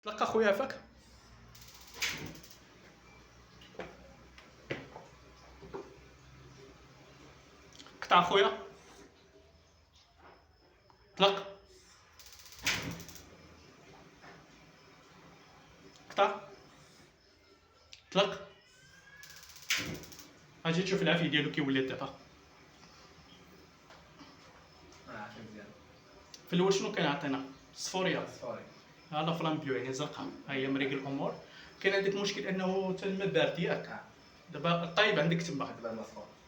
تلقى خويا فاك. قطع خويا. طلق. قطع. طلق. اجي تشوف العافيه ديالو كيولي دابا. في الاول شنو كان عطينا؟ الصفوريه. هذا فلان بلو يعني زرقاء، ها هي مريق الامور. كاين عندك مشكل انه حتى الماء بارد ياك. دابا الطايب عندك تما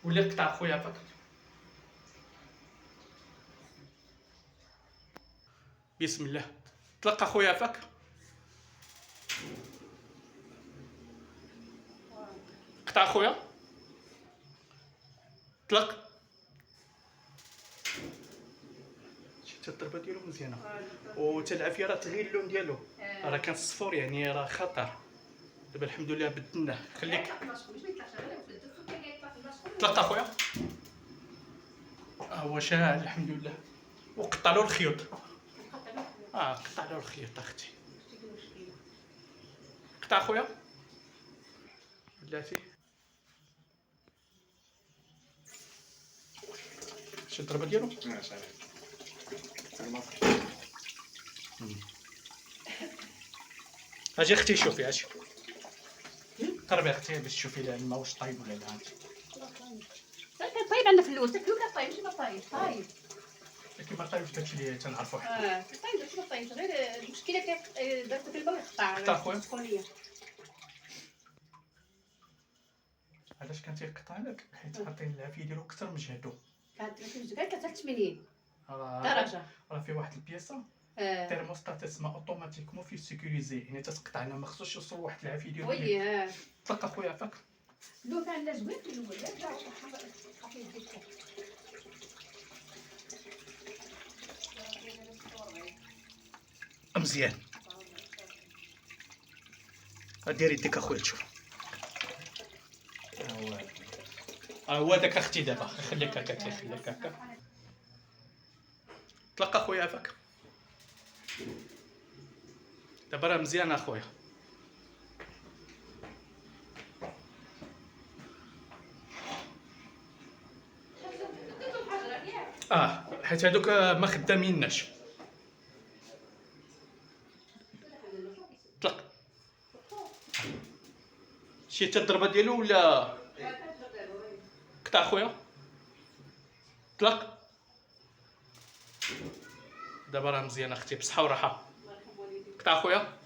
ولا القطع خويا فاك. بسم الله. طلق خويا فاك. قطع خويا. طلق. شتي الضربه ديالو مزيانه، وتا العافيه راه تغير اللون ديالو، راه كان الصفور يعني راه خطر. دابا الحمد لله بدلناه. خليك. طلق اخويا. هو شاعل الحمد لله، وقطع له الخيوط. قطع له الخيوط اختي. قطع اخويا. بلاتي. شي الضربه ديالو. اجي اختي شوفي اجي قربي اختي باش تشوفي الماء واش طايب ولا لا. كان طايب عندنا في الاول، تاكلو كان طايب ماشي ما طايب طايب. كيما طايب داكشي اللي تنعرفو حنا. طايب داكشي ما طايبش، غير المشكله درتو في الماء ويقطع. قطع خويا. علاش كان تيقطع لك؟ حيت عطيني العافيه ديالو كثر من جهدو. كانت 80 راه درجه. في واحد البياسه تيرموستات تسمى اوتوماتيكمون فيه سيكوريزي، يعني تتقطع لنا ما خصوش يوصل لواحد العافيه ديالو. وي طلق اخويا فاك. لو كان لا زوين في الاول لا مزيان. دير يديك اخويا تشوف. هو داك اختي دابا خليك هكا خليك هكا. طلق اخويا فاك. دابا راه مزيان اخويا. حيت هادوك ما خداميناش. طلق. شي حتى الضربه ديالو ولا قطع خويا. طلق. دابا راه مزيان اختي بصحه وراحه. قطع خويا.